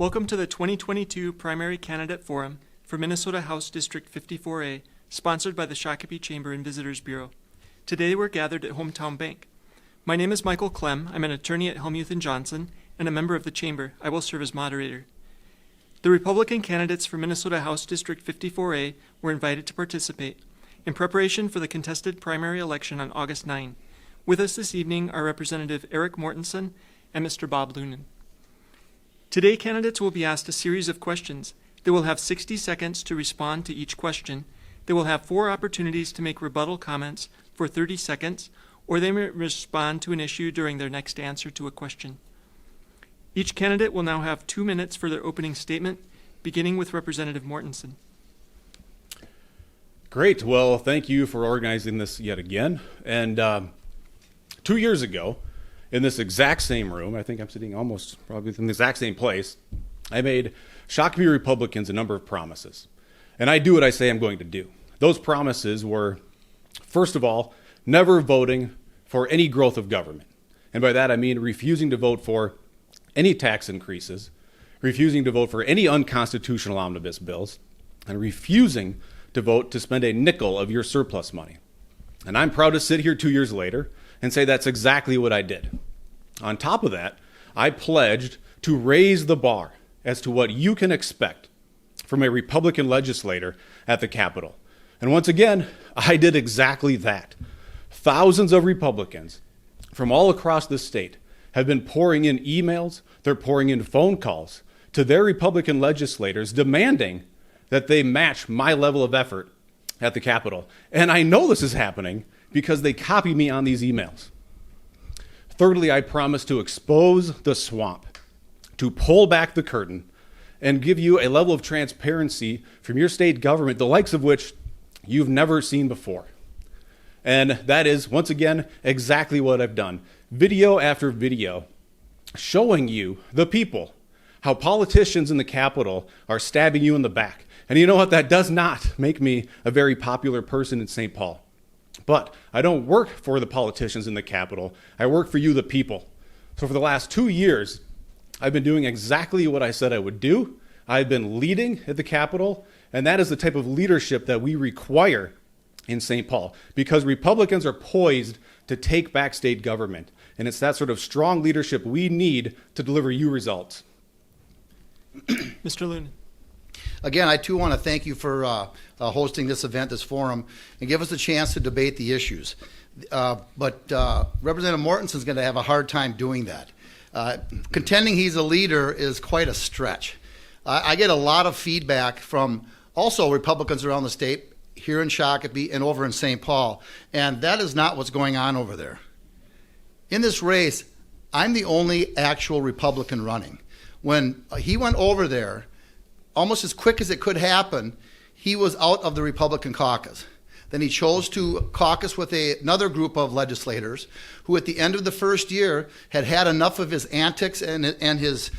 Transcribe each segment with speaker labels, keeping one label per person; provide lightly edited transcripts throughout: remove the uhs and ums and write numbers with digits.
Speaker 1: Welcome to the 2022 Primary Candidate Forum for Minnesota House District 54A, sponsored by the Shakopee Chamber and Visitors Bureau. Today we're gathered at Hometown Bank. My name is Michael Clem. I'm an attorney at Helmuth & Johnson and a member of the Chamber. I will serve as moderator. The Republican candidates for Minnesota House District 54A were invited to participate in preparation for the contested primary election on August 9. With us this evening are Representative Eric Mortensen and Mr. Bob Lunan. Today, candidates will be asked a series of questions. They will have 60 seconds to respond to each question. They will have 4 opportunities to make rebuttal comments for 30 seconds, or they may respond to an issue during their next answer to a question. Each candidate will now have 2 minutes for their opening statement, beginning with Representative Mortensen.
Speaker 2: Great. Well, thank you for organizing this yet again. And 2 years ago, in this exact same room, I think I'm sitting almost probably in the exact same place, I made Shakopee Republicans a number of promises. And I do what I say I'm going to do. Those promises were, first of all, never voting for any growth of government. And by that I mean refusing to vote for any tax increases, refusing to vote for any unconstitutional omnibus bills, and refusing to vote to spend a nickel of your surplus money. And I'm proud to sit here 2 years later and say that's exactly what I did. On top of that, I pledged to raise the bar as to what you can expect from a Republican legislator at the Capitol. And once again, I did exactly that. Thousands of Republicans from all across the state have been pouring in emails, they're pouring in phone calls to their Republican legislators demanding that they match my level of effort at the Capitol. And I know this is happening because they copy me on these emails. Thirdly, I promise to expose the swamp, to pull back the curtain, and give you a level of transparency from your state government, the likes of which you've never seen before. And that is, once again, exactly what I've done. Video after video showing you, the people, how politicians in the Capitol are stabbing you in the back. And you know what? That does not make me a very popular person in St. Paul. But I don't work for the politicians in the Capitol. I work for you, the people. So for the last 2 years, I've been doing exactly what I said I would do. I've been leading at the Capitol, and that is the type of leadership that we require in St. Paul, because Republicans are poised to take back state government. And it's that sort of strong leadership we need to deliver you results.
Speaker 1: Mr. Lunan.
Speaker 3: Again, I too want to thank you for hosting this event, this forum, and give us a chance to debate the issues. But Representative Mortensen is going to have a hard time doing that. Contending he's a leader is quite a stretch. I get a lot of feedback from also Republicans around the state, here in Shakopee and over in St. Paul, and that is not what's going on over there. In this race, I'm the only actual Republican running. When he went over there, almost as quick as it could happen, he was out of the Republican caucus. Then he chose to caucus with another group of legislators who at the end of the first year had had enough of his antics and his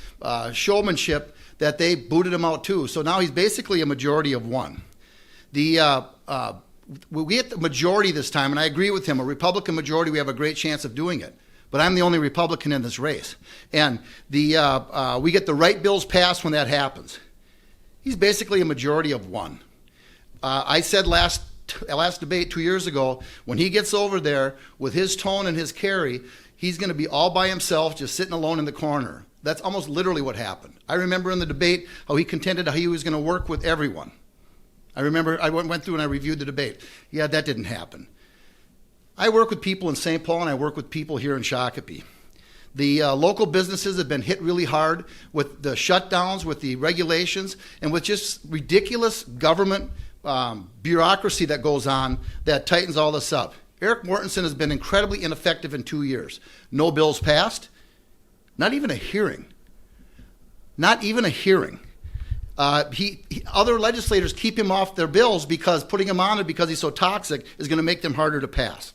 Speaker 3: showmanship that they booted him out too. So now he's basically a majority of one. We get the majority this time, and I agree with him, a Republican majority, we have a great chance of doing it. But I'm the only Republican in this race. And we get the right bills passed when that happens. He's basically a majority of one. I said last debate 2 years ago, when he gets over there with his tone and his carry, he's going to be all by himself, just sitting alone in the corner. That's almost literally what happened. I remember in the debate how he contended how he was going to work with everyone. I remember I went through and I reviewed the debate. Yeah, that didn't happen. I work with people in St. Paul and I work with people here in Shakopee. The local businesses have been hit really hard with the shutdowns, with the regulations, and with just ridiculous government bureaucracy that goes on that tightens all this up. Eric Mortensen has been incredibly ineffective in 2 years. No bills passed, not even a hearing. Not even a hearing. Other legislators keep him off their bills because putting him on it because he's so toxic is going to make them harder to pass.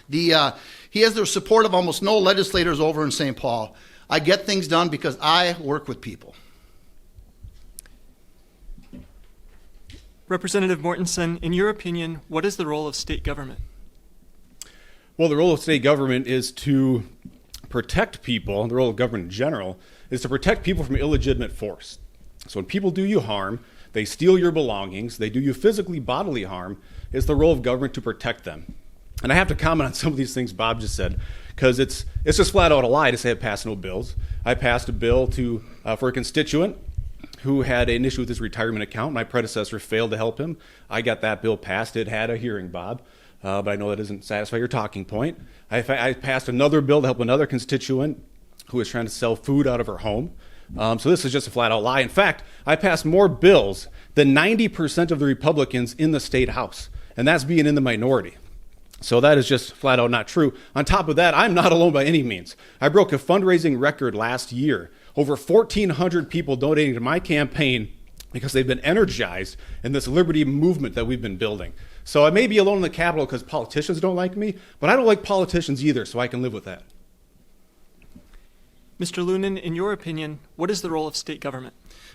Speaker 3: He has the support of almost no legislators over in St. Paul. I get things done because I work with people.
Speaker 1: Representative Mortensen, in your opinion, what is the role of state government?
Speaker 2: Well, the role of state government is to protect people, the role of government in general, is to protect people from illegitimate force. So when people do you harm, they steal your belongings, they do you physically bodily harm, it's the role of government to protect them. And I have to comment on some of these things Bob just said, because it's just flat out a lie to say I passed no bills. I passed a bill for a constituent who had an issue with his retirement account. My predecessor failed to help him. I got that bill passed. It had a hearing, Bob, but I know that doesn't satisfy your talking point. I passed another bill to help another constituent who was trying to sell food out of her home. So this is just a flat out lie. In fact, I passed more bills than 90% of the Republicans in the state house, and that's being in the minority. So that is just flat out not true. On top of that, I'm not alone by any means. I broke a fundraising record last year. Over 1,400 people donating to my campaign because they've been energized in this liberty movement that we've been building. So I may be alone in the Capitol because politicians don't like me, but I don't like politicians either, so I can live with that.
Speaker 1: Mr. Lunan, in your opinion, what is the role of state government?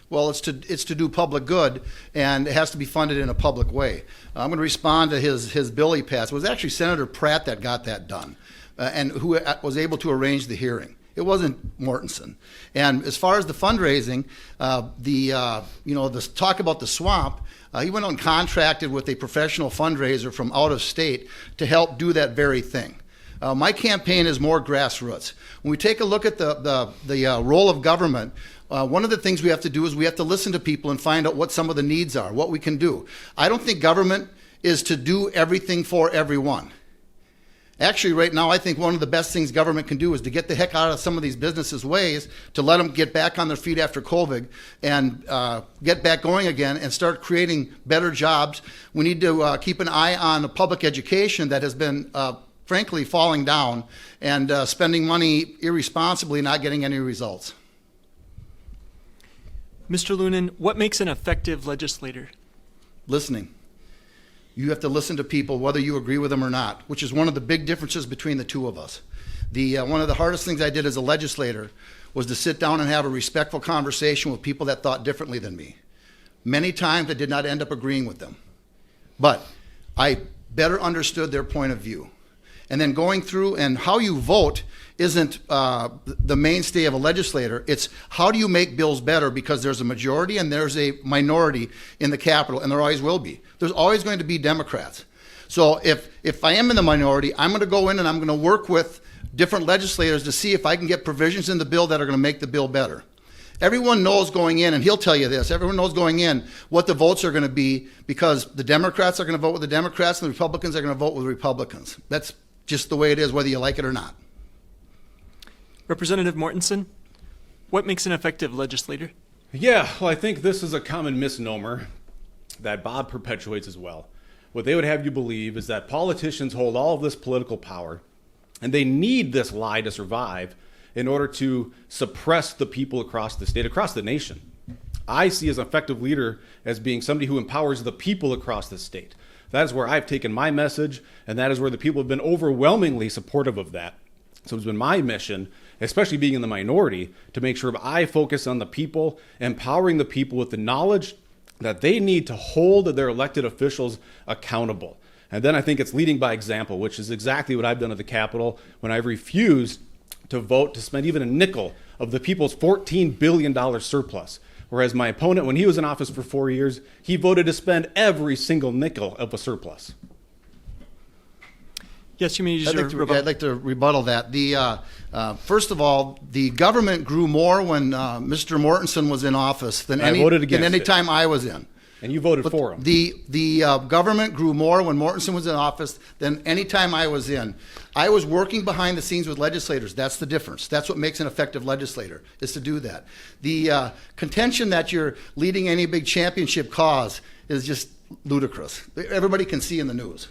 Speaker 3: Well, it's to do public good, and it has to be funded in a public way. I'm going to respond to his bill he passed. It was actually Senator Pratt that got that done, and who was able to arrange the hearing. It wasn't Mortensen. And as far as the fundraising, the talk about the swamp, he went out and contracted with a professional fundraiser from out of state to help do that very thing. My campaign is more grassroots. When we take a look at the role of government, one of the things we have to do is we have to listen to people and find out what some of the needs are, what we can do. I don't think government is to do everything for everyone. Actually, right now, I think one of the best things government can do is to get the heck out of some of these businesses' ways, to let them get back on their feet after COVID and get back going again and start creating better jobs. We need to keep an eye on the public education that has been frankly falling down, and spending money irresponsibly, not getting any results.
Speaker 1: Mr. Lunan, what makes an effective legislator?
Speaker 3: Listening. You have to listen to people whether you agree with them or not, which is one of the big differences between the two of us. One of the hardest things I did as a legislator was to sit down and have a respectful conversation with people that thought differently than me. Many times I did not end up agreeing with them, but I better understood their point of view. And then going through, and how you vote isn't the mainstay of a legislator. It's how do you make bills better, because there's a majority and there's a minority in the Capitol, and there always will be. There's always going to be Democrats. So if I am in the minority, I'm going to go in and I'm going to work with different legislators to see if I can get provisions in the bill that are going to make the bill better. Everyone knows going in, and he'll tell you this, everyone knows going in what the votes are going to be, because the Democrats are going to vote with the Democrats and the Republicans are going to vote with the Republicans. That's just the way it is, whether you like it or not.
Speaker 1: Representative Mortensen, what makes an effective legislator?
Speaker 2: Yeah, well, I think this is a common misnomer that Bob perpetuates as well. What they would have you believe is that politicians hold all of this political power, and they need this lie to survive in order to suppress the people across the state, across the nation. I see as an effective leader as being somebody who empowers the people across the state. That is where I've taken my message, and that is where the people have been overwhelmingly supportive of that. So it's been my mission, especially being in the minority, to make sure I focus on the people, empowering the people with the knowledge that they need to hold their elected officials accountable. And then I think it's leading by example, which is exactly what I've done at the Capitol when I've refused to vote to spend even a nickel of the people's $14 billion surplus. Whereas my opponent, when he was in office for 4 years, he voted to spend every single nickel of a surplus.
Speaker 1: Yes, you may use your rebuttal.
Speaker 3: I'd like to rebuttal that. First of all, the government grew more when Mr. Mortensen was in office than any time I was in.
Speaker 2: And you voted for him.
Speaker 3: The government grew more when Mortensen was in office than any time I was in. I was working behind the scenes with legislators. That's the difference. That's what makes an effective legislator, is to do that. The contention that you're leading any big championship cause is just ludicrous. Everybody can see in the news.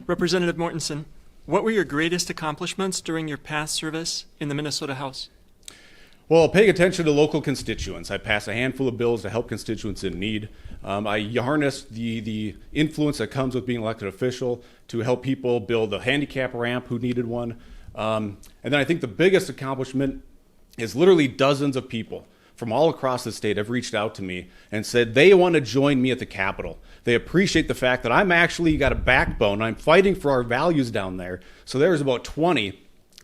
Speaker 1: Representative Mortensen, what were your greatest accomplishments during your past service in the Minnesota House?
Speaker 2: Well, paying attention to local constituents. I passed a handful of bills to help constituents in need. I harnessed the influence that comes with being an elected official to help people build a handicap ramp who needed one. And then I think the biggest accomplishment is literally dozens of people from all across the state have reached out to me and said they want to join me at the Capitol. They appreciate the fact that I'm actually got a backbone. I'm fighting for our values down there. So there's about 20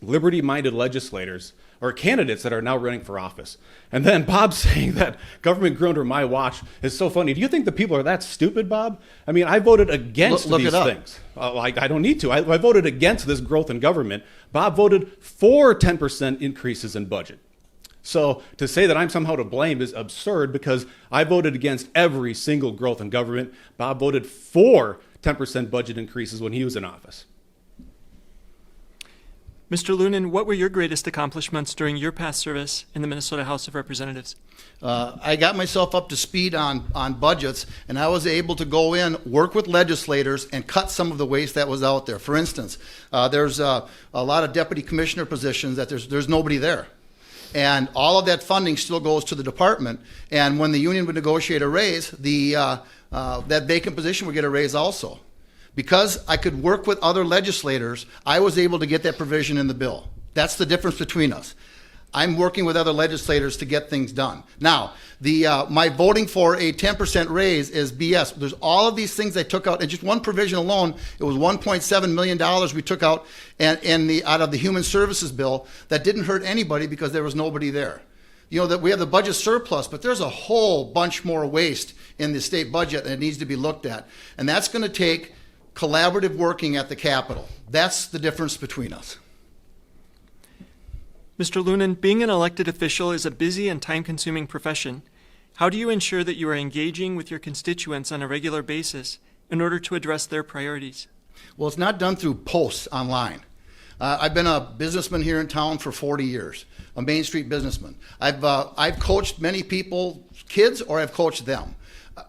Speaker 2: liberty-minded legislators or candidates that are now running for office. And then Bob saying that government grew under my watch is so funny. Do you think the people are that stupid, Bob? I mean, I voted against
Speaker 3: Look
Speaker 2: these
Speaker 3: it up.
Speaker 2: things. I don't need to. I voted against this growth in government. Bob voted for 10% increases in budget. So to say that I'm somehow to blame is absurd because I voted against every single growth in government. Bob voted for 10% budget increases when he was in office.
Speaker 1: Mr. Lunan, what were your greatest accomplishments during your past service in the Minnesota House of Representatives?
Speaker 3: I got myself up to speed on budgets, and I was able to go in, work with legislators, and cut some of the waste that was out there. For instance, there's a lot of deputy commissioner positions that there's nobody there. And all of that funding still goes to the department. And when the union would negotiate a raise, that vacant position would get a raise also. Because I could work with other legislators, I was able to get that provision in the bill. That's the difference between us. I'm working with other legislators to get things done. Now, my voting for a 10% raise is BS. There's all of these things I took out, and just one provision alone, it was $1.7 million we took out out of the Human Services bill that didn't hurt anybody because there was nobody there. You know, that we have the budget surplus, but there's a whole bunch more waste in the state budget that needs to be looked at. And that's going to take collaborative working at the Capitol. That's the difference between us.
Speaker 1: Mr. Lunan, being an elected official is a busy and time-consuming profession. How do you ensure that you are engaging with your constituents on a regular basis in order to address their priorities?
Speaker 3: Well, it's not done through posts online. I've been a businessman here in town for 40 years, a Main Street businessman. I've coached many people, kids, or I've coached them.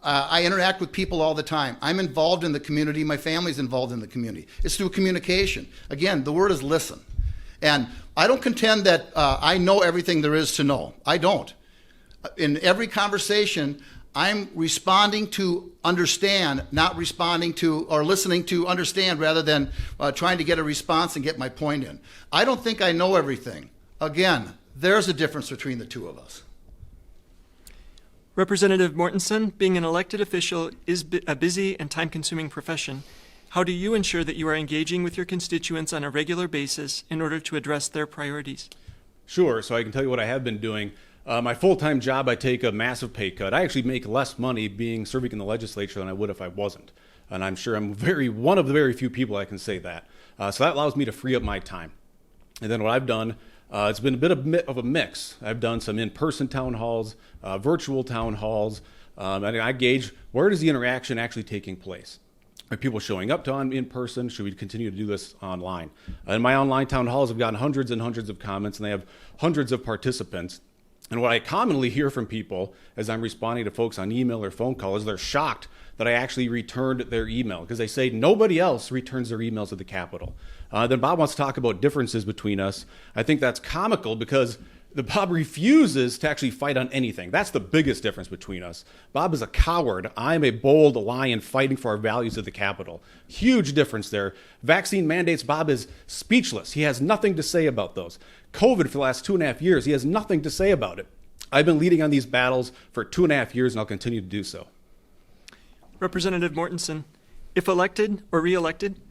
Speaker 3: I interact with people all the time. I'm involved in the community. My family's involved in the community. It's through communication. Again, the word is listen. And I don't contend that I know everything there is to know. I don't. In every conversation, I'm responding to understand, not responding to or listening to understand rather than trying to get a response and get my point in. I don't think I know everything. Again, there's a difference between the two of us.
Speaker 1: Representative Mortensen, being an elected official is a busy and time-consuming profession. How do you ensure that you are engaging with your constituents on a regular basis in order to address their priorities?
Speaker 2: Sure, so I can tell you what I have been doing. My full-time job, I take a massive pay cut. I actually make less money serving in the legislature than I would if I wasn't. And I'm sure I'm one of the very few people that can say that. So that allows me to free up my time. And then what I've done, it's been a bit of a mix. I've done some in-person town halls, virtual town halls, and I gauge where is the interaction actually taking place. Are people showing up to in person? Should we continue to do this online? In my online town halls, I've gotten hundreds and hundreds of comments, and they have hundreds of participants. And what I commonly hear from people as I'm responding to folks on email or phone call is they're shocked that I actually returned their email because they say nobody else returns their emails at the Capitol. Then Bob wants to talk about differences between us. I think that's comical because Bob refuses to actually fight on anything. That's the biggest difference between us. Bob is a coward. I'm a bold lion fighting for our values at the Capitol. Huge difference there. Vaccine mandates, Bob is speechless. He has nothing to say about those. COVID for the last 2.5 years, he has nothing to say about it. I've been leading on these battles for 2.5 years, and I'll continue to do so.
Speaker 1: Representative Mortensen, if elected or re-elected,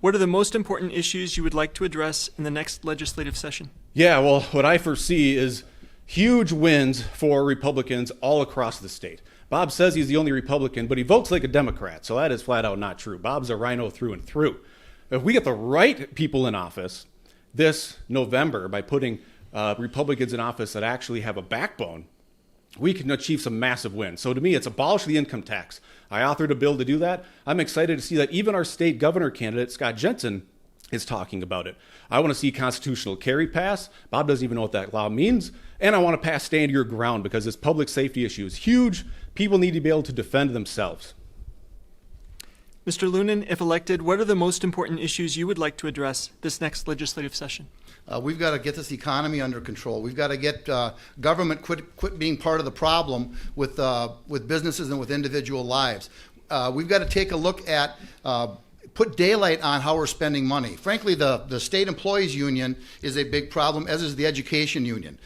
Speaker 1: what are the most important issues you would like to address in the next legislative session? Yeah,
Speaker 2: well, what I foresee is huge wins for Republicans all across the state. Bob says he's the only Republican, but he votes like a Democrat, so that is flat out not true. Bob's a rhino through and through. If we get the right people in office this November by putting Republicans in office that actually have a backbone, we can achieve some massive wins. So to me, it's abolish the income tax. I authored a bill to do that. I'm excited to see that even our state governor candidate, Scott Jensen, is talking about it. I want to see constitutional carry pass. Bob doesn't even know what that law means. And I want to pass stand your ground because this public safety issue is huge. People need to be able to defend themselves.
Speaker 1: Mr. Lunan, if elected, what are the most important issues you would like to address this next legislative session?
Speaker 3: We've got to get this economy under control. We've got to get government quit being part of the problem with businesses and with individual lives. We've got to take a look at put daylight on how we're spending money. Frankly, the state employees union is a big problem, as is the education union.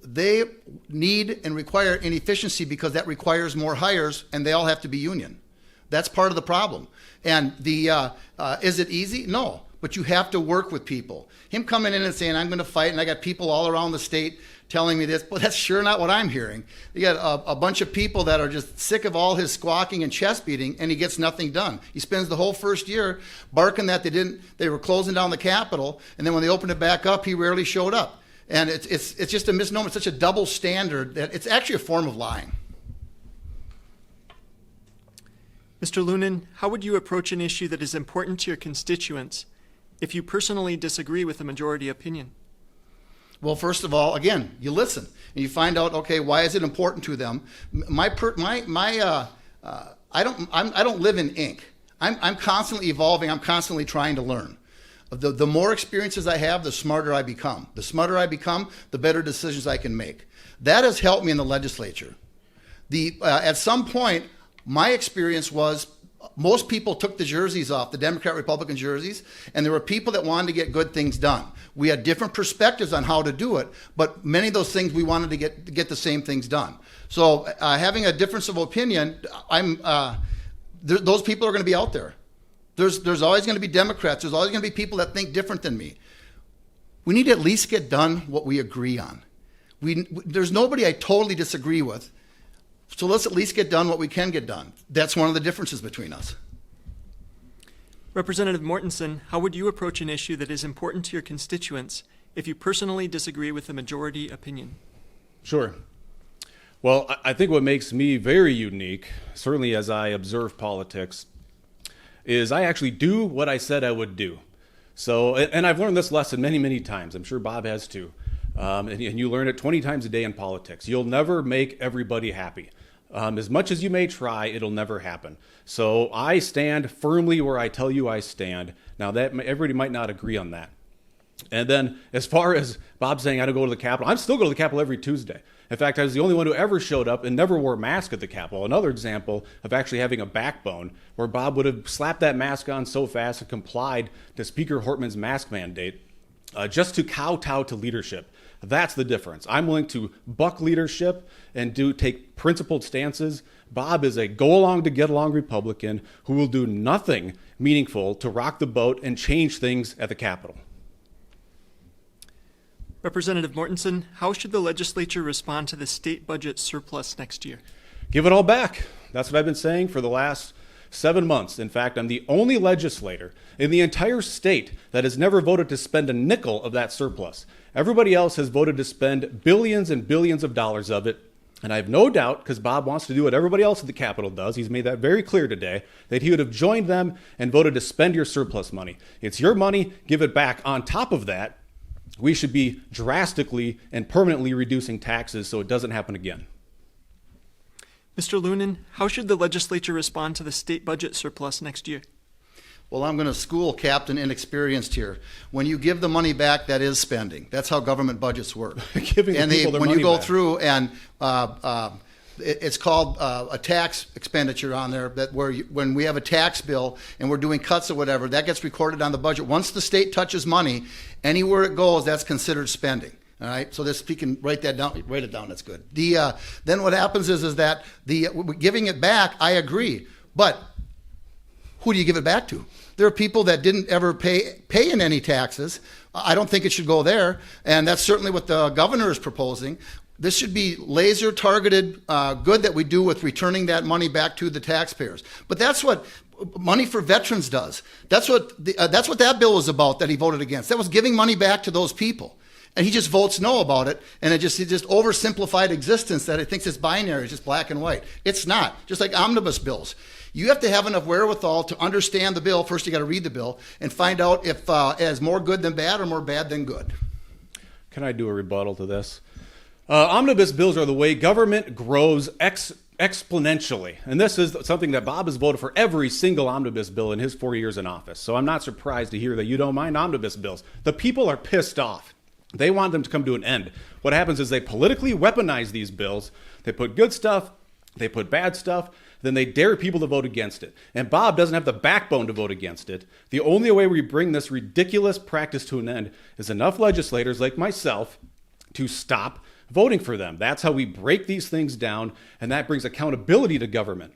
Speaker 3: They need and require inefficiency because that requires more hires, and they all have to be union. That's part of the problem. And is it easy? No. but you have to work with people. Him coming in and saying, I'm going to fight, and I got people all around the state telling me this, but that's sure not what I'm hearing. You got a bunch of people that are just sick of all his squawking and chest beating, and he gets nothing done. He spends the whole first year barking that they were closing down the Capitol, and then when they opened it back up, he rarely showed up. And it's just a misnomer. It's such a double standard that it's actually a form of lying.
Speaker 1: Mr. Lunan, how would you approach an issue that is important to your constituents if you personally disagree with the majority opinion?
Speaker 3: Well, first of all, again, you listen and you find out, okay, why is it important to them? I don't live in ink. I'm constantly evolving. I'm constantly trying to learn. The more experiences I have, the smarter I become. The smarter I become, the better decisions I can make. That has helped me in the legislature. At some point, my experience was most people took the jerseys off, the Democrat-Republican jerseys, and there were people that wanted to get good things done. We had different perspectives on how to do it, but many of those things we wanted to get the same things done. So having a difference of opinion, those people are going to be out there. There's always going to be Democrats. There's always going to be people that think different than me. We need to at least get done what we agree on. There's nobody I totally disagree with. So let's at least get done what we can get done. That's one of the differences between us.
Speaker 1: Representative Mortensen, how would you approach an issue that is important to your constituents if you personally disagree with the majority opinion?
Speaker 2: Sure. Well, I think what makes me very unique, certainly as I observe politics, is I actually do what I said I would do. So, and I've learned this lesson many, many times. I'm sure Bob has too. And you learn it 20 times a day in politics. You'll never make everybody happy. As much as you may try, it'll never happen. So I stand firmly where I tell you I stand. Now, that everybody might not agree on that. And then as far as Bob saying I don't go to the Capitol, I'm still going to the Capitol every Tuesday. In fact, I was the only one who ever showed up and never wore a mask at the Capitol. Another example of actually having a backbone where Bob would have slapped that mask on so fast and complied to Speaker Hortman's mask mandate just to kowtow to leadership. That's the difference. I'm willing to buck leadership and take principled stances. Bob is a go-along-to-get-along Republican who will do nothing meaningful to rock the boat and change things at the Capitol.
Speaker 1: Representative Mortensen, how should the legislature respond to the state budget surplus next year?
Speaker 2: Give it all back. That's what I've been saying for the last 7 months. In fact, I'm the only legislator in the entire state that has never voted to spend a nickel of that surplus. Everybody else has voted to spend billions and billions of dollars of it. And I have no doubt, because Bob wants to do what everybody else at the Capitol does, he's made that very clear today, that he would have joined them and voted to spend your surplus money. It's your money, give it back. On top of that, we should be drastically and permanently reducing taxes so it doesn't happen again.
Speaker 1: Mr. Lunan, how should the legislature respond to the state budget surplus next year?
Speaker 3: Well, I'm going to school Captain Inexperienced here. When you give the money back, that is spending. That's how government budgets work.
Speaker 2: Giving
Speaker 3: and
Speaker 2: people their
Speaker 3: when
Speaker 2: money
Speaker 3: you go
Speaker 2: back.
Speaker 3: through and it's called a tax expenditure on there that when we have a tax bill and we're doing cuts or whatever, that gets recorded on the budget. Once the state touches money, anywhere it goes, that's considered spending. All right, so this, you can write that down. Write it down. That's good. Then what happens is that giving it back, I agree, but who do you give it back to? There are people that didn't ever pay in any taxes. I don't think it should go there, and that's certainly what the governor is proposing. This should be laser targeted good that we do with returning that money back to the taxpayers. But that's what money for veterans does. That's what that bill was about that he voted against. That was giving money back to those people. And he just votes no about it, and it just oversimplified existence that it thinks it's binary, it's just black and white. It's not. Just like omnibus bills. You have to have enough wherewithal to understand the bill. First, you got to read the bill and find out if it has more good than bad or more bad than good.
Speaker 2: Can I do a rebuttal to this? Omnibus bills are the way government grows exponentially. And this is something that Bob has voted for every single omnibus bill in his 4 years in office. So I'm not surprised to hear that you don't mind omnibus bills. The people are pissed off. They want them to come to an end. What happens is they politically weaponize these bills. They put good stuff, they put bad stuff, then they dare people to vote against it. And Bob doesn't have the backbone to vote against it. The only way we bring this ridiculous practice to an end is enough legislators like myself to stop voting for them. That's how we break these things down, and that brings accountability to government.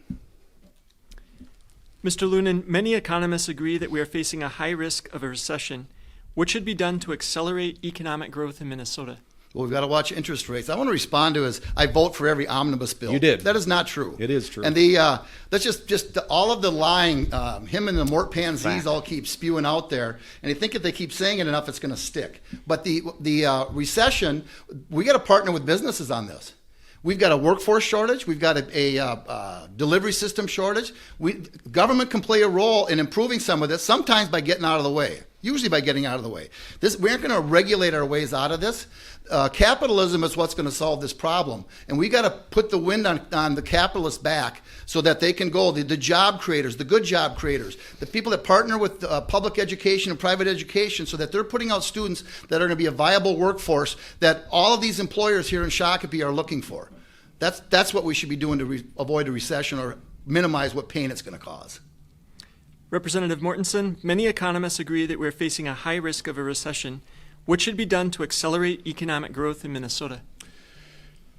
Speaker 1: Mr. Lunan, many economists agree that we are facing a high risk of a recession. What should be done to accelerate economic growth in Minnesota?
Speaker 3: Well, we've got to watch interest rates. I want to respond to is I vote for every omnibus bill.
Speaker 2: You did.
Speaker 3: That is not true.
Speaker 2: It is true.
Speaker 3: And that's just all of the lying. Him and the Mort Panzies all keep spewing out there, and I think if they keep saying it enough, it's going to stick. But the recession, we got to partner with businesses on this. We've got a workforce shortage. We've got a delivery system shortage. Government can play a role in improving some of this, sometimes by getting out of the way. Usually by getting out of the way. We aren't going to regulate our ways out of this. Capitalism is what's going to solve this problem. And we got to put the wind on the capitalists' back so that they can go, the job creators, the good job creators, the people that partner with public education and private education so that they're putting out students that are going to be a viable workforce that all of these employers here in Shakopee are looking for. That's what we should be doing to avoid a recession or minimize what pain it's going to cause.
Speaker 1: Representative Mortensen, many economists agree that we're facing a high risk of a recession. What should be done to accelerate economic growth in Minnesota?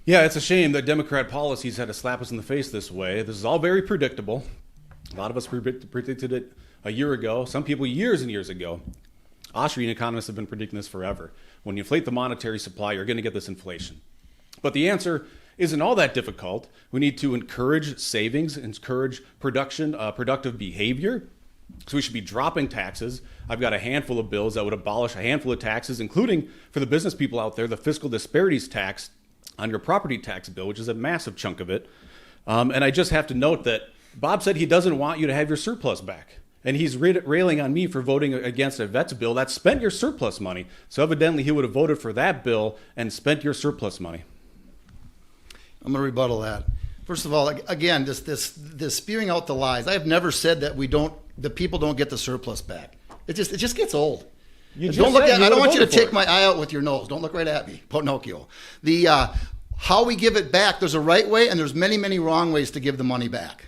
Speaker 2: Yeah, it's a shame that Democrat policies had to slap us in the face this way. This is all very predictable. A lot of us predicted it a year ago, some people years and years ago. Austrian economists have been predicting this forever. When you inflate the monetary supply, you're going to get this inflation. But the answer isn't all that difficult. We need to encourage savings, encourage productive behavior. So we should be dropping taxes. I've got a handful of bills that would abolish a handful of taxes, including for the business people out there, the fiscal disparities tax on your property tax bill, which is a massive chunk of it. And I just have to note that Bob said he doesn't want you to have your surplus back. And he's railing on me for voting against a vets bill that spent your surplus money. So evidently he would have voted for that bill and spent your surplus money.
Speaker 3: I'm going to rebuttal that. First of all, again, this spewing out the lies. I have never said that the people don't get the surplus back. It just gets old. I don't want you to take my eye out with your nose. Don't look right at me, Pinocchio. How we give it back, there's a right way and there's many, many wrong ways to give the money back.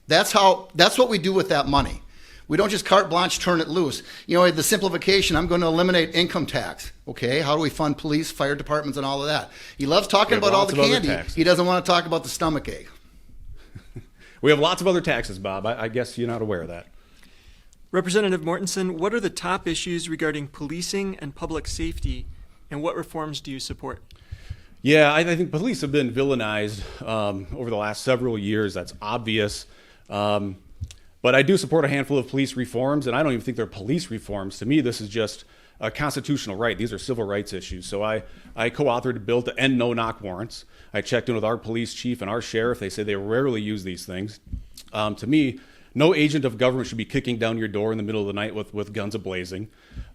Speaker 3: That's what we do with that money. We don't just carte blanche turn it loose. You know, the simplification, I'm going to eliminate income tax. Okay, how do we fund police, fire departments, and all of that? He loves talking about all the candy. He doesn't want to talk about the stomach ache.
Speaker 2: We have lots of other taxes, Bob. I guess you're not aware of that.
Speaker 1: Representative Mortensen, what are the top issues regarding policing and public safety, and what reforms do you support?
Speaker 2: Yeah, I think police have been villainized over the last several years. That's obvious. But I do support a handful of police reforms, and I don't even think they're police reforms. To me, this is just a constitutional right. These are civil rights issues. So I co-authored a bill to end no-knock warrants. I checked in with our police chief and our sheriff. They say they rarely use these things. To me, no agent of government should be kicking down your door in the middle of the night with guns a-blazing.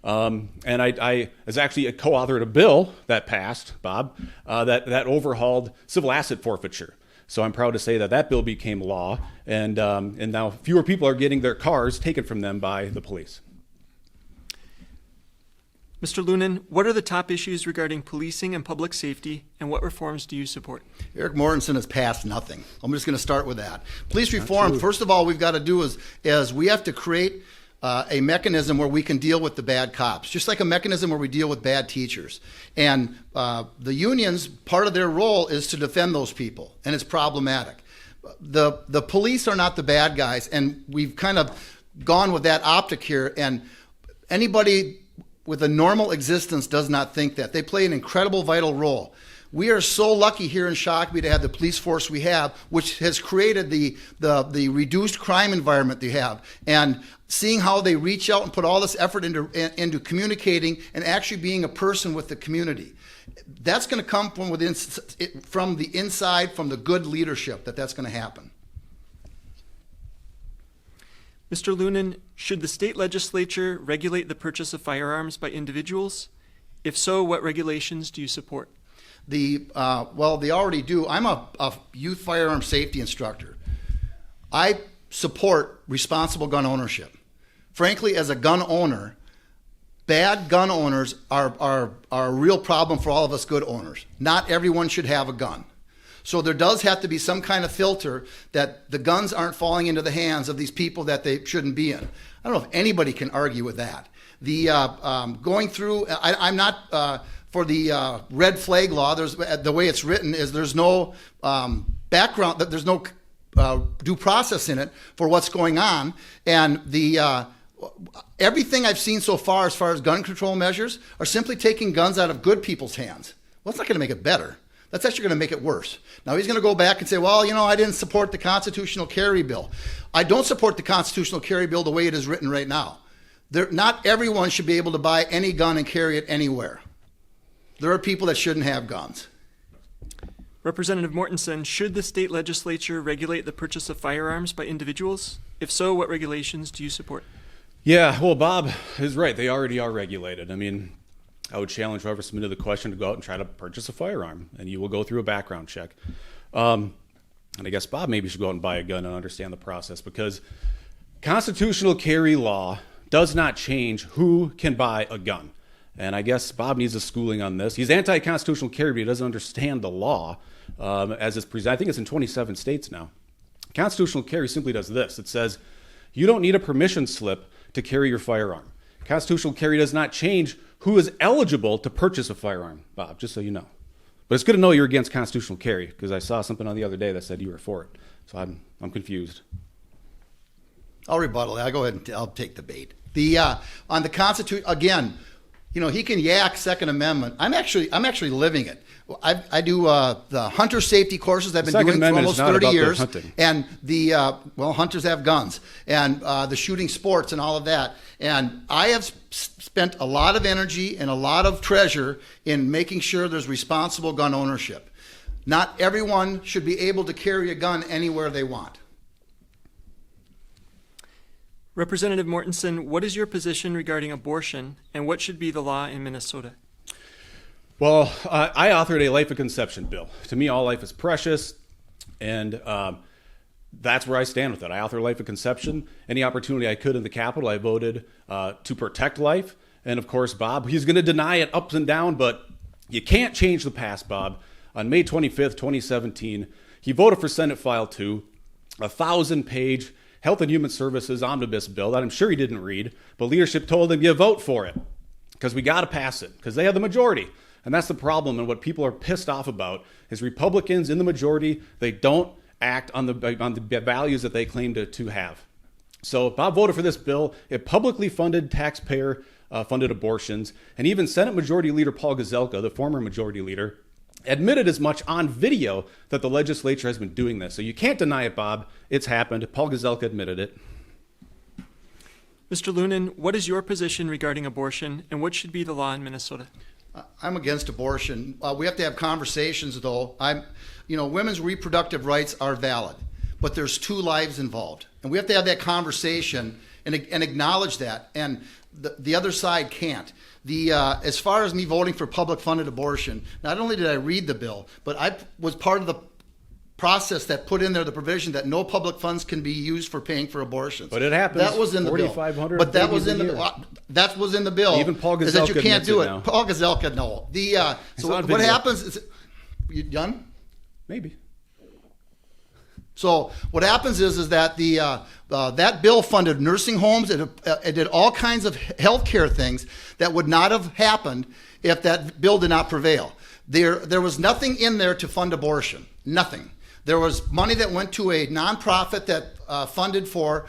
Speaker 2: And I was actually co-authored a bill that passed, Bob, that overhauled civil asset forfeiture. So I'm proud to say that bill became law, and now fewer people are getting their cars taken from them by the police.
Speaker 1: Mr. Lunan, what are the top issues regarding policing and public safety, and what reforms do you support?
Speaker 3: Eric Mortensen has passed nothing. I'm just going to start with that. Police reform, first of all, we've got to do is we have to create a mechanism where we can deal with the bad cops, just like a mechanism where we deal with bad teachers. And the unions, part of their role is to defend those people, and it's problematic. The police are not the bad guys, and we've kind of gone with that optic here, and anybody with a normal existence does not think that. They play an incredible, vital role. We are so lucky here in Shakopee to have the police force we have, which has created the reduced crime environment they have. And seeing how they reach out and put all this effort into communicating and actually being a person with the community. That's going to come from the inside, from the good leadership, that's going to happen.
Speaker 1: Mr. Lunan, should the state legislature regulate the purchase of firearms by individuals? If so, what regulations do you support?
Speaker 3: Well, they already do. I'm a youth firearm safety instructor. I support responsible gun ownership. Frankly, as a gun owner, bad gun owners are a real problem for all of us good owners. Not everyone should have a gun. So there does have to be some kind of filter that the guns aren't falling into the hands of these people that they shouldn't be in. I don't know if anybody can argue with that. Going through, I'm not for the red flag law. The way it's written is there's no background, there's no due process in it for what's going on. And everything I've seen so far as gun control measures are simply taking guns out of good people's hands. Well, it's not going to make it better. That's actually going to make it worse. Now he's going to go back and say, well, I didn't support the constitutional carry bill. I don't support the constitutional carry bill the way it is written right now. Not everyone should be able to buy any gun and carry it anywhere. There are people that shouldn't have guns.
Speaker 1: Representative Mortensen, should the state legislature regulate the purchase of firearms by individuals? If so, what regulations do you support?
Speaker 2: Yeah, well, Bob is right. They already are regulated. I mean, I would challenge whoever submitted the question to go out and try to purchase a firearm, and you will go through a background check. And I guess Bob maybe should go out and buy a gun and understand the process, because constitutional carry law does not change who can buy a gun. And I guess Bob needs a schooling on this. He's anti-constitutional carry, but he doesn't understand the law as it's presented. I think it's in 27 states now. Constitutional carry simply does this. It says you don't need a permission slip to carry your firearm. Constitutional carry does not change who is eligible to purchase a firearm, Bob, just so you know. But it's good to know you're against constitutional carry, because I saw something on the other day that said you were for it. So I'm confused.
Speaker 3: I'll rebuttal. I'll go ahead and I'll take the bait. On the Constitution, again, he can yak Second Amendment. I'm actually living it. I do the hunter safety courses I've been doing for almost 30 years. And hunters have guns, and the shooting sports and all of that. And I have spent a lot of energy and a lot of treasure in making sure there's responsible gun ownership. Not everyone should be able to carry a gun anywhere they want.
Speaker 1: Representative Mortensen, what is your position regarding abortion, and what should be the law in Minnesota?
Speaker 2: Well, I authored a life of conception bill. To me, all life is precious, and that's where I stand with it. I author life of conception. Any opportunity I could in the Capitol, I voted to protect life. And of course, Bob, he's going to deny it ups and down, but you can't change the past, Bob. On May 25th, 2017, he voted for Senate File 2, a 1,000-page Health and Human Services omnibus bill that I'm sure he didn't read, but leadership told him, you vote for it, because we got to pass it, because they have the majority. And that's the problem, and what people are pissed off about is Republicans in the majority, they don't act on the values that they claim to have. So Bob voted for this bill. It publicly funded taxpayer-funded abortions, and even Senate Majority Leader Paul Gazelka, the former majority leader, admitted as much on video that the legislature has been doing this. So you can't deny it, Bob. It's happened. Paul Gazelka admitted it.
Speaker 1: Mr. Lunan, what is your position regarding abortion, and what should be the law in Minnesota?
Speaker 3: I'm against abortion. We have to have conversations, though. Women's reproductive rights are valid, but there's two lives involved, and we have to have that conversation and acknowledge that. And the other side can't. As far as me voting for public-funded abortion, not only did I read the bill, but I was part of the process that put in there the provision that no public funds can be used for paying for abortions.
Speaker 2: But it happens.
Speaker 3: That was in the bill.
Speaker 2: 4,500
Speaker 3: But that was in the bill.
Speaker 2: Even Paul Gazelka
Speaker 3: is that you can't
Speaker 2: admits
Speaker 3: do
Speaker 2: it
Speaker 3: it.
Speaker 2: now.
Speaker 3: Paul Gazelka, no. So what
Speaker 2: video.
Speaker 3: happens is, you done?
Speaker 2: Maybe.
Speaker 3: So what happens is that that bill funded nursing homes. It did all kinds of health care things that would not have happened if that bill did not prevail. There was nothing in there to fund abortion. Nothing. There was money that went to a nonprofit that funded for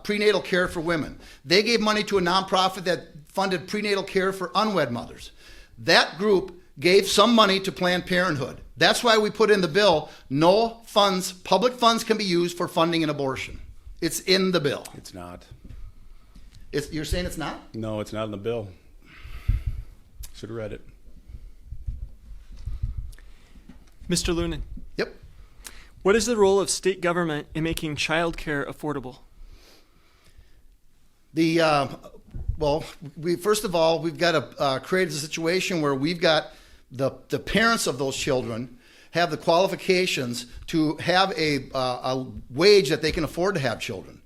Speaker 3: prenatal care for women. They gave money to a nonprofit that funded prenatal care for unwed mothers. That group gave some money to Planned Parenthood. That's why we put in the bill, no funds, public funds can be used for funding an abortion. It's in the bill.
Speaker 2: It's not.
Speaker 3: You're saying it's not?
Speaker 2: No, it's not in the bill. Should have read it.
Speaker 1: Mr. Lunan,
Speaker 3: Yep.
Speaker 1: what is the role of state government in making child care affordable?
Speaker 3: First of all, we've got to create a situation where we've got the parents of those children have the qualifications to have a wage that they can afford to have children.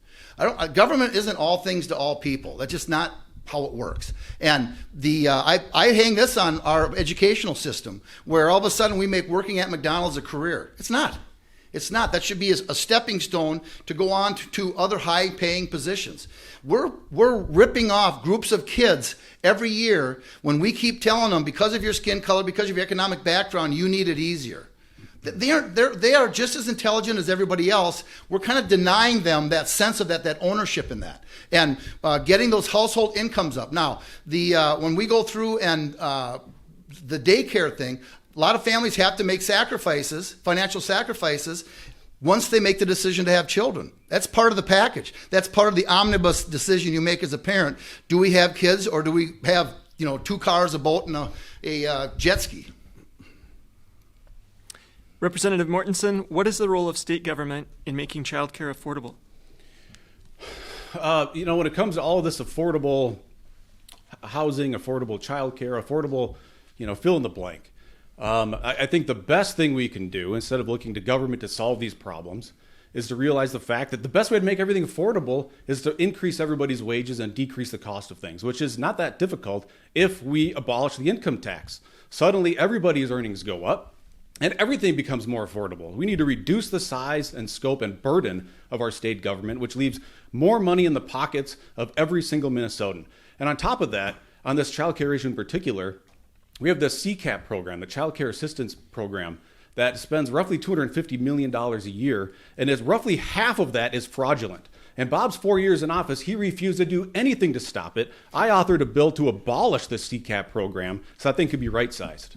Speaker 3: Government isn't all things to all people. That's just not how it works. And I hang this on our educational system, where all of a sudden we make working at McDonald's a career. It's not. It's not. That should be a stepping stone to go on to other high-paying positions. We're ripping off groups of kids every year when we keep telling them, because of your skin color, because of your economic background, you need it easier. They are just as intelligent as everybody else. We're kind of denying them that sense of that ownership in that, and getting those household incomes up. Now, when we go through and the daycare thing, a lot of families have to make sacrifices, financial sacrifices, once they make the decision to have children. That's part of the package. That's part of the omnibus decision you make as a parent. Do we have kids, or do we have 2 cars, a boat, and a jet ski?
Speaker 1: Representative Mortensen, what is the role of state government in making childcare affordable?
Speaker 2: When it comes to all of this affordable housing, affordable childcare, affordable, fill in the blank. I think the best thing we can do, instead of looking to government to solve these problems, is to realize the fact that the best way to make everything affordable is to increase everybody's wages and decrease the cost of things, which is not that difficult if we abolish the income tax. Suddenly, everybody's earnings go up, and everything becomes more affordable. We need to reduce the size and scope and burden of our state government, which leaves more money in the pockets of every single Minnesotan. And on top of that, on this child care issue in particular, we have the CCAP program, the Child Care Assistance Program, that spends roughly $250 million a year, and roughly half of that is fraudulent. In Bob's 4 years in office, he refused to do anything to stop it. I authored a bill to abolish the CCAP program, so I think it could be right-sized.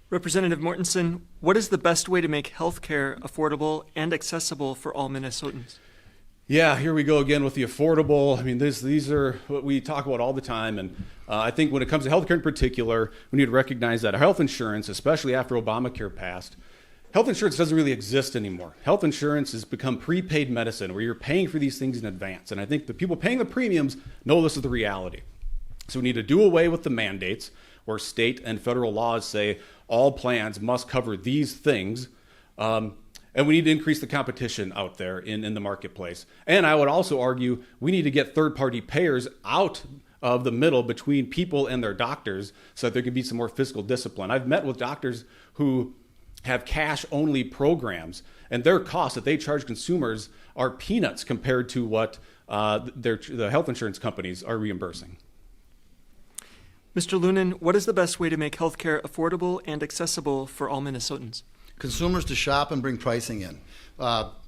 Speaker 1: Representative Mortensen, what is the best way to make health care affordable and accessible for all Minnesotans?
Speaker 2: Yeah, here we go again with the affordable. I mean, these are what we talk about all the time. And I think when it comes to healthcare in particular, we need to recognize that health insurance, especially after Obamacare passed, health insurance doesn't really exist anymore. Health insurance has become prepaid medicine where you're paying for these things in advance. And I think the people paying the premiums know this is the reality. So we need to do away with the mandates where state and federal laws say all plans must cover these things. And we need to increase the competition out there in the marketplace. And I would also argue we need to get third-party payers out of the middle between people and their doctors so that there can be some more fiscal discipline. I've met with doctors who have cash-only programs, and their costs that they charge consumers are peanuts compared to what the health insurance companies are reimbursing.
Speaker 1: Mr. Lunan, what is the best way to make healthcare affordable and accessible for all Minnesotans?
Speaker 3: Consumers to shop and bring pricing in.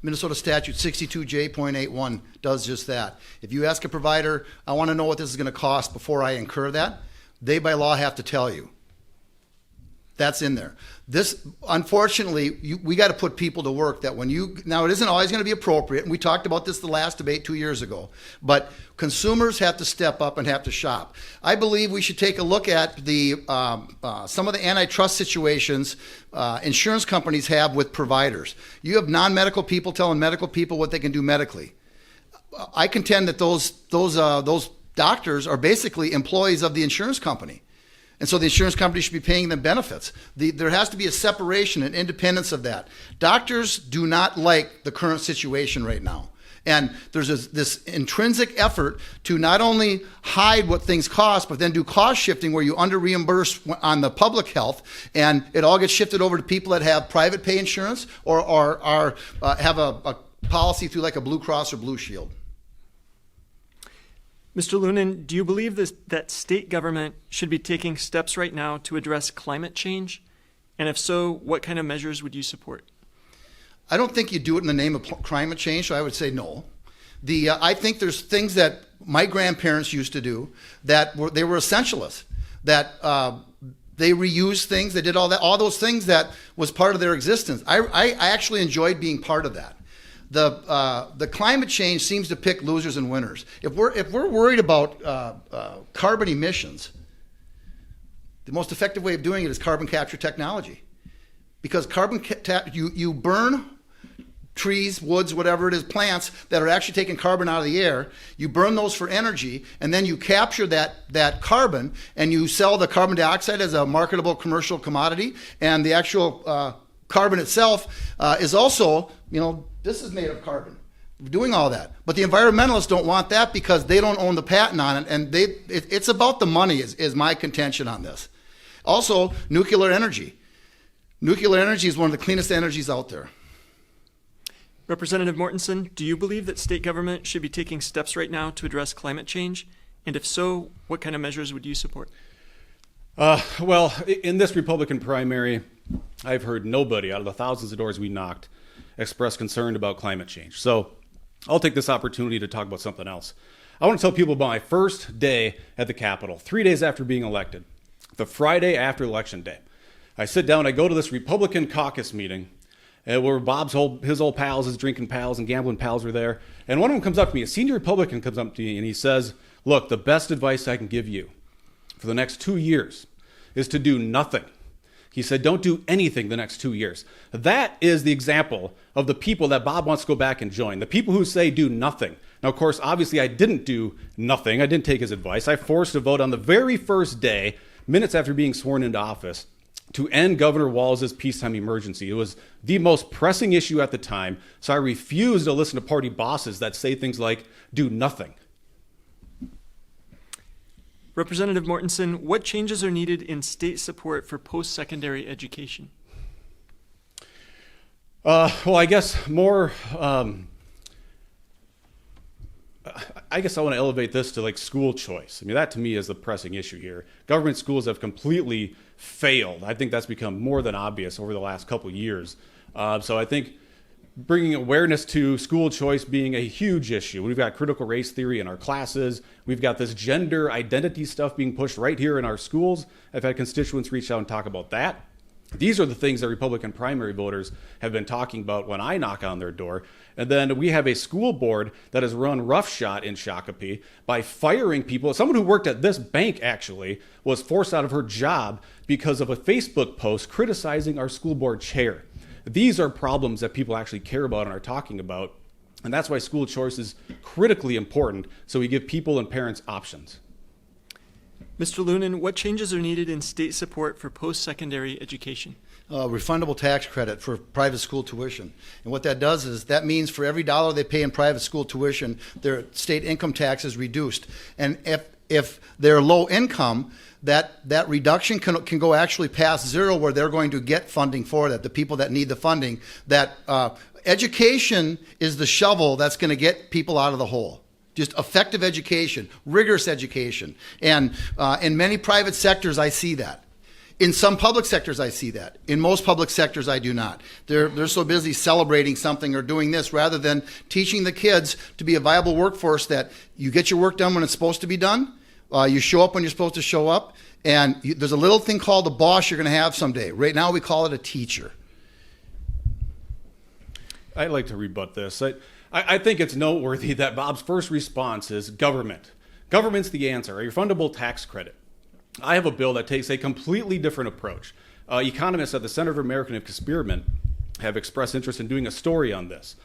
Speaker 3: Minnesota Statute 62J.81 does just that. If you ask a provider, I want to know what this is going to cost before I incur that, they by law have to tell you. That's in there. This, unfortunately, we got to put people to work that now it isn't always going to be appropriate, and we talked about this the last debate 2 years ago, but consumers have to step up and have to shop. I believe we should take a look at some of the antitrust situations insurance companies have with providers. You have non-medical people telling medical people what they can do medically. I contend that those doctors are basically employees of the insurance company. And so the insurance company should be paying them benefits. There has to be a separation and independence of that. Doctors do not like the current situation right now. And there's this intrinsic effort to not only hide what things cost, but then do cost shifting where you under-reimburse on the public health, and it all gets shifted over to people that have private pay insurance or have a policy through like a Blue Cross or Blue Shield.
Speaker 1: Mr. Lunan, do you believe that state government should be taking steps right now to address climate change? And if so, what kind of measures would you support?
Speaker 3: I don't think you do it in the name of climate change, so I would say no. I think there's things that my grandparents used to do that they were essentialists, that they reused things, they did all those things that was part of their existence. I actually enjoyed being part of that. The climate change seems to pick losers and winners. If we're worried about carbon emissions, the most effective way of doing it is carbon capture technology, because you burn trees, woods, whatever it is, plants that are actually taking carbon out of the air. You burn those for energy, and then you capture that carbon, and you sell the carbon dioxide as a marketable commercial commodity, and the actual carbon itself is also, this is made of carbon. We're doing all that. But the environmentalists don't want that because they don't own the patent on it, and it's about the money is my contention on this. Also, nuclear energy. Nuclear energy is one of the cleanest energies out there.
Speaker 1: Representative Mortensen, do you believe that state government should be taking steps right now to address climate change? And if so, what kind of measures would you support?
Speaker 2: Well, in this Republican primary, I've heard nobody out of the thousands of doors we knocked express concern about climate change. So I'll take this opportunity to talk about something else. I want to tell people about my first day at the Capitol, 3 days after being elected, the Friday after Election Day. I sit down, I go to this Republican caucus meeting where his old pals, his drinking pals and gambling pals were there. And one of them comes up to me, a senior Republican comes up to me and he says, look, the best advice I can give you for the next 2 years is to do nothing. He said, don't do anything the next 2 years. That is the example of the people that Bob wants to go back and join. The people who say do nothing. Now, of course, obviously I didn't do nothing. I didn't take his advice. I forced a vote on the very first day, minutes after being sworn into office, to end Governor Walz's peacetime emergency. It was the most pressing issue at the time, so I refused to listen to party bosses that say things like, do nothing.
Speaker 1: Representative Mortensen, what changes are needed in state support for post-secondary education?
Speaker 2: Well, I guess more... I guess I want to elevate this to like school choice. I mean, that to me is the pressing issue here. Government schools have completely failed. I think that's become more than obvious over the last couple of years. So I think bringing awareness to school choice being a huge issue. We've got critical race theory in our classes. We've got this gender identity stuff being pushed right here in our schools. I've had constituents reach out and talk about that. These are the things that Republican primary voters have been talking about when I knock on their door. And then we have a school board that has run roughshod in Shakopee by firing people. Someone who worked at this bank actually was forced out of her job because of a Facebook post criticizing our school board chair. These are problems that people actually care about and are talking about. And that's why school choice is critically important, so we give people and parents options.
Speaker 1: Mr. Lunan, what changes are needed in state support for post-secondary education?
Speaker 3: Refundable tax credit for private school tuition. And what that does is that means for every dollar they pay in private school tuition, their state income tax is reduced. And if they're low income, that reduction can go actually past zero, where they're going to get funding for that, the people that need the funding. That education is the shovel that's going to get people out of the hole. Just effective education, rigorous education. And in many private sectors, I see that. In some public sectors, I see that. In most public sectors, I do not. They're so busy celebrating something or doing this rather than teaching the kids to be a viable workforce, that you get your work done when it's supposed to be done, you show up when you're supposed to show up, and there's a little thing called a boss you're going to have someday. Right now, we call it a teacher.
Speaker 2: I'd like to rebut this. I think it's noteworthy that Bob's first response is government. Government's the answer, a refundable tax credit. I have a bill that takes a completely different approach. Economists at the Center for American Experiment have expressed interest in doing a story on this.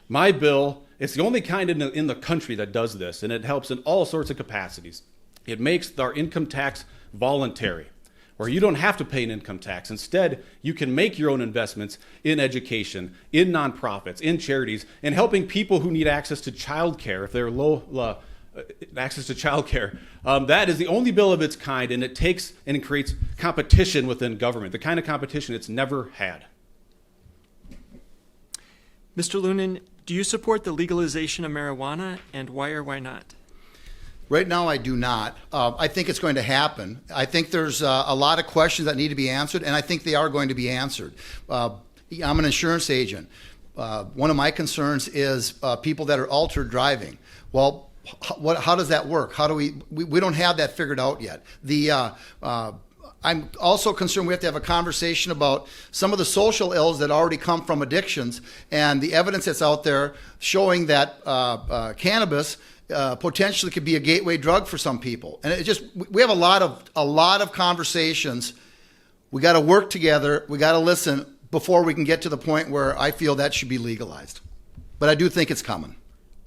Speaker 2: My bill, it's the only kind in the country that does this, and it helps in all sorts of capacities. It makes our income tax voluntary, where you don't have to pay an income tax. Instead, you can make your own investments in education, in nonprofits, in charities, and helping people who need access to child care if they're low access to child care. That is the only bill of its kind, and it takes and it creates competition within government, the kind of competition it's never had.
Speaker 1: Mr. Lunan, do you support the legalization of marijuana, and why or why not?
Speaker 3: Right now, I do not. I think it's going to happen. I think there's a lot of questions that need to be answered, and I think they are going to be answered. I'm an insurance agent. One of my concerns is people that are altered driving. Well, how does that work? How do we don't have that figured out yet. I'm also concerned we have to have a conversation about some of the social ills that already come from addictions, and the evidence that's out there showing that cannabis potentially could be a gateway drug for some people. And we have a lot of conversations. We got to work together. We got to listen before we can get to the point where I feel that should be legalized. But I do think it's coming.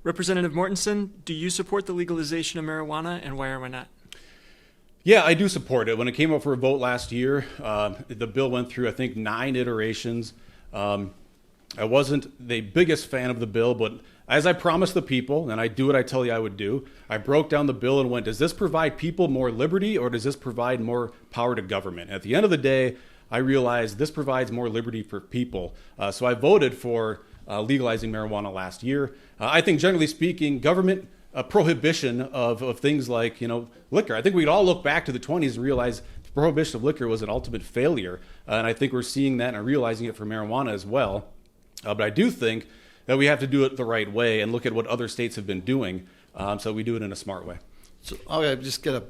Speaker 1: Representative Mortensen, do you support the legalization of marijuana, and why or why not?
Speaker 2: Yeah, I do support it. When it came up for a vote last year, the bill went through, I think, 9 iterations. I wasn't the biggest fan of the bill, but as I promised the people, and I do what I tell you I would do, I broke down the bill and went, does this provide people more liberty, or does this provide more power to government? At the end of the day, I realized this provides more liberty for people. So I voted for legalizing marijuana last year. I think, generally speaking, government prohibition of things like, liquor. I think we'd all look back to the 20s and realize prohibition of liquor was an ultimate failure, and I think we're seeing that and realizing it for marijuana as well. But I do think that we have to do it the right way and look at what other states have been doing, so we do it in a smart way.
Speaker 3: So, okay, just get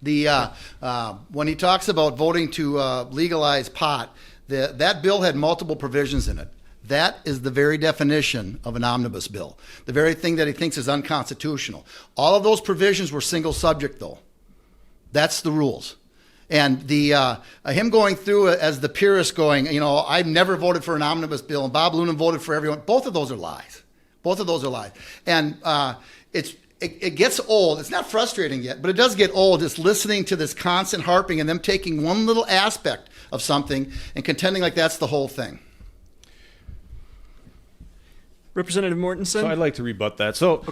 Speaker 3: when he talks about voting to legalize pot, that bill had multiple provisions in it. That is the very definition of an omnibus bill, the very thing that he thinks is unconstitutional. All of those provisions were single subject, though. That's the rules. And him going through it as the purist going, I've never voted for an omnibus bill, and Bob Loonan voted for everyone. Both of those are lies. Both of those are lies. And it gets old. It's not frustrating yet, but it does get old just listening to this constant harping and them taking one little aspect of something and contending like that's the whole thing.
Speaker 1: Representative Mortensen?
Speaker 2: So I'd like to rebut that. So,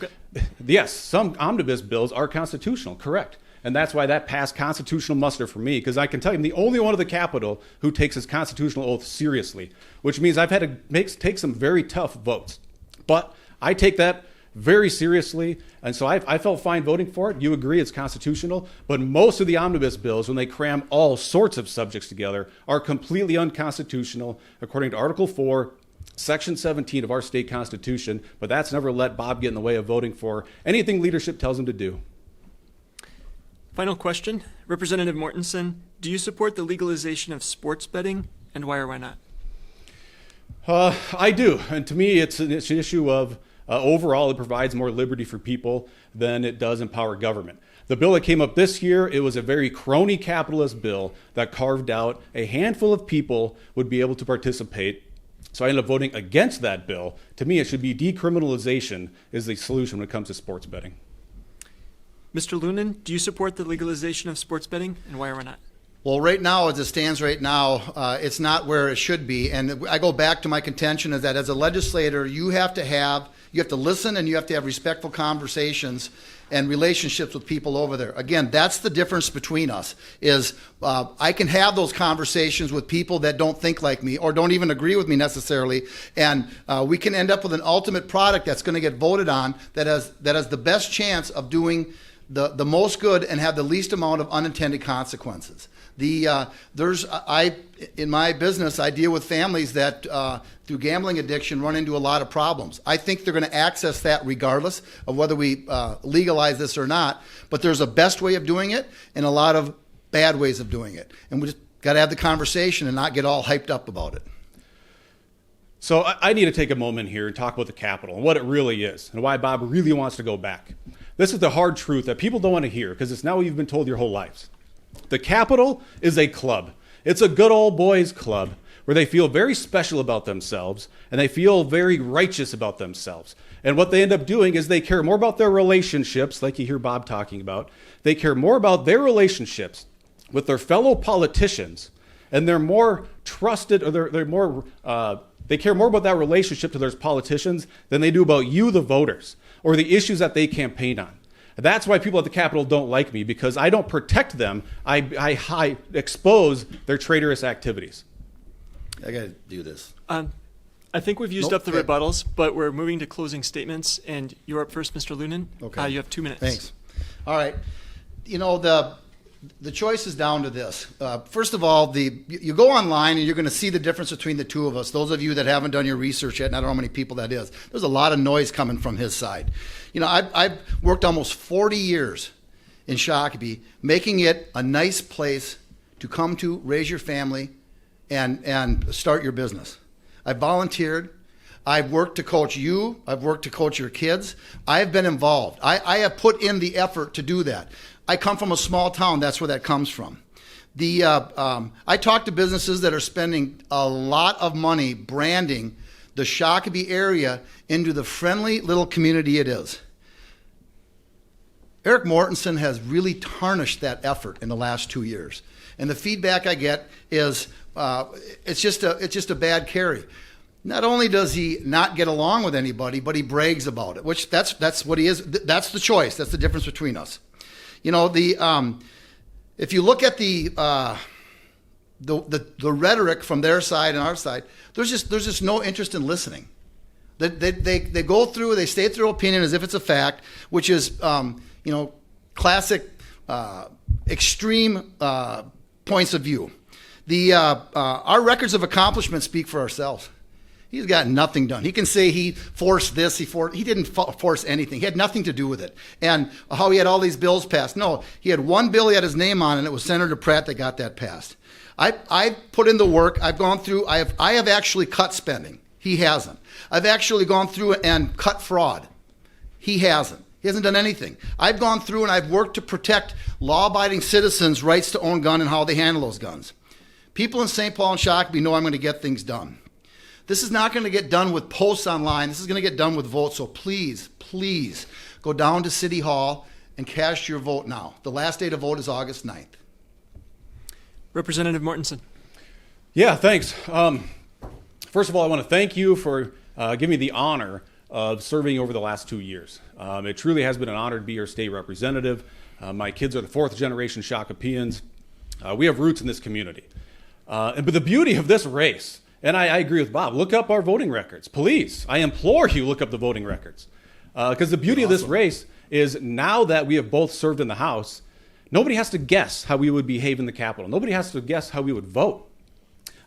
Speaker 2: yes, some omnibus bills are constitutional, correct. And that's why that passed constitutional muster for me, because I can tell you I'm the only one of the Capitol who takes his constitutional oath seriously, which means I've had to take some very tough votes. But I take that very seriously, and so I felt fine voting for it. You agree it's constitutional, but most of the omnibus bills, when they cram all sorts of subjects together, are completely unconstitutional, according to Article 4, Section 17 of our state constitution, but that's never let Bob get in the way of voting for anything leadership tells him to do.
Speaker 1: Final question. Representative Mortensen, do you support the legalization of sports betting, and why or why not?
Speaker 2: I do, and to me it's an issue of overall it provides more liberty for people than it does empower government. The bill that came up this year, it was a very crony capitalist bill that carved out a handful of people would be able to participate. So I ended up voting against that bill. To me, it should be decriminalization is the solution when it comes to sports betting.
Speaker 1: Mr. Loonan, do you support the legalization of sports betting, and why or why not?
Speaker 3: Well, right now, as it stands right now, it's not where it should be. And I go back to my contention is that as a legislator, you have to listen and you have to have respectful conversations and relationships with people over there. Again, that's the difference between us is I can have those conversations with people that don't think like me or don't even agree with me necessarily. And we can end up with an ultimate product that's going to get voted on that has the best chance of doing the most good and have the least amount of unintended consequences. In my business, I deal with families that through gambling addiction run into a lot of problems. I think they're going to access that regardless of whether we legalize this or not, but there's a best way of doing it and a lot of bad ways of doing it. And we just got to have the conversation and not get all hyped up about it.
Speaker 2: So I need to take a moment here and talk about the Capitol and what it really is and why Bob really wants to go back. This is the hard truth that people don't want to hear because it's not what you've been told your whole lives. The Capitol is a club. It's a good old boys club where they feel very special about themselves and they feel very righteous about themselves. And what they end up doing is they care more about their relationships, like you hear Bob talking about. They care more about their relationships with their fellow politicians, and they're more trusted, or they care more about that relationship to those politicians than they do about you, the voters, or the issues that they campaign on. That's why people at the Capitol don't like me, because I don't protect them. I expose their traitorous activities.
Speaker 3: I got to do this.
Speaker 1: I think we've used up the rebuttals, but we're moving to closing statements, and you're up first, Mr. Loonan.
Speaker 3: Okay.
Speaker 1: You have 2 minutes.
Speaker 3: Thanks. All right. The choice is down to this. First of all, you go online and you're going to see the difference between the two of us. Those of you that haven't done your research yet, and I don't know how many people that is, there's a lot of noise coming from his side. I've worked almost 40 years in Shakopee, making it a nice place to come to, raise your family, and start your business. I volunteered. I've worked to coach you. I've worked to coach your kids. I've been involved. I have put in the effort to do that. I come from a small town. That's where that comes from. I talk to businesses that are spending a lot of money branding the Shakopee area into the friendly little community it is. Eric Mortensen has really tarnished that effort in the last 2 years. And the feedback I get is it's just a bad carry. Not only does he not get along with anybody, but he brags about it, which that's what he is. That's the choice. That's the difference between us. If you look at the rhetoric from their side and our side, there's just no interest in listening. They go through, they state their opinion as if it's a fact, which is classic extreme points of view. Our records of accomplishment speak for ourselves. He's got nothing done. He can say he forced this, he didn't force anything. He had nothing to do with it. And how he had all these bills passed. No, he had one bill he had his name on, and it was Senator Pratt that got that passed. I put in the work. I've gone through, I have actually cut spending. He hasn't. I've actually gone through and cut fraud. He hasn't. He hasn't done anything. I've gone through and I've worked to protect law-abiding citizens' rights to own gun and how they handle those guns. People in St. Paul and Shakopee know I'm going to get things done. This is not going to get done with posts online. This is going to get done with votes. So please, please go down to City Hall and cast your vote now. The last day to vote is August 9th.
Speaker 1: Representative Mortensen.
Speaker 2: Yeah, thanks. First of all, I want to thank you for giving me the honor of serving over the last 2 years. It truly has been an honor to be your state representative. My kids are the fourth generation Shakopeans. We have roots in this community. But the beauty of this race, and I agree with Bob, look up our voting records. Please, I implore you, look up the voting records. Because the beauty of this race is now that we have both served in the House, nobody has to guess how we would behave in the Capitol. Nobody has to guess how we would vote.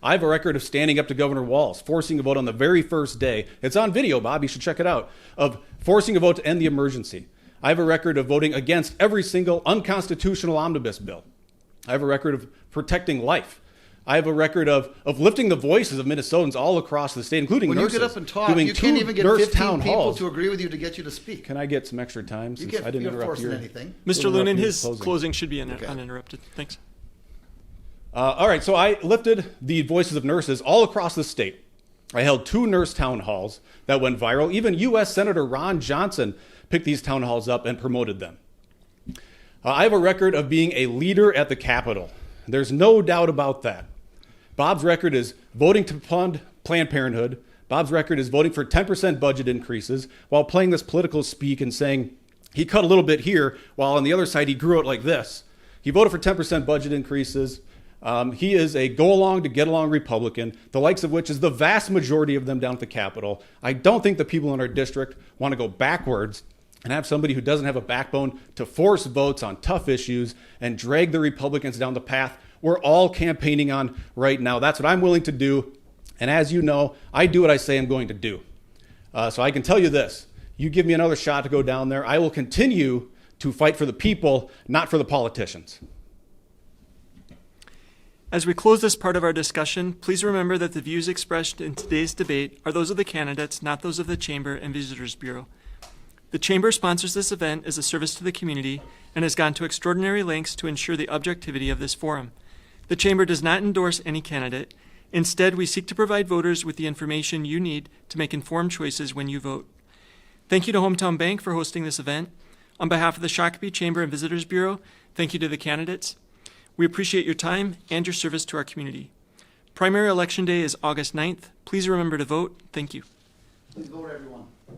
Speaker 2: I have a record of standing up to Governor Walz, forcing a vote on the very first day. It's on video, Bob, you should check it out, of forcing a vote to end the emergency. I have a record of voting against every single unconstitutional omnibus bill. I have a record of protecting life. I have a record of lifting the voices of Minnesotans all across the state, including nurses.
Speaker 3: When you get up and talk,
Speaker 2: doing
Speaker 3: you can't even get 15
Speaker 2: town
Speaker 3: people
Speaker 2: halls.
Speaker 3: to agree with you to get you to speak.
Speaker 2: Can I get some extra time since I didn't interrupt
Speaker 3: forcing
Speaker 2: your
Speaker 3: anything.
Speaker 1: Mr. Lunan, his
Speaker 2: closing.
Speaker 1: closing should be uninterrupted. Thanks.
Speaker 2: All right, so I lifted the voices of nurses all across the state. I held 2 nurse town halls that went viral. Even U.S. Senator Ron Johnson picked these town halls up and promoted them. I have a record of being a leader at the Capitol. There's no doubt about that. Bob's record is voting to fund Planned Parenthood. Bob's record is voting for 10% budget increases while playing this political speak and saying he cut a little bit here while on the other side he grew it like this. He voted for 10% budget increases. He is a go-along to get-along Republican, the likes of which is the vast majority of them down at the Capitol. I don't think the people in our district want to go backwards and have somebody who doesn't have a backbone to force votes on tough issues and drag the Republicans down the path we're all campaigning on right now. That's what I'm willing to do. And as you know, I do what I say I'm going to do. So I can tell you this. You give me another shot to go down there, I will continue to fight for the people, not for the politicians.
Speaker 1: As we close this part of our discussion, please remember that the views expressed in today's debate are those of the candidates, not those of the Chamber and Visitors Bureau. The Chamber sponsors this event as a service to the community and has gone to extraordinary lengths to ensure the objectivity of this forum. The Chamber does not endorse any candidate. Instead, we seek to provide voters with the information you need to make informed choices when you vote. Thank you to Hometown Bank for hosting this event. On behalf of the Shakopee Chamber and Visitors Bureau, thank you to the candidates. We appreciate your time and your service to our community. Primary Election Day is August 9th. Please remember to vote. Thank you.
Speaker 3: Please vote, everyone.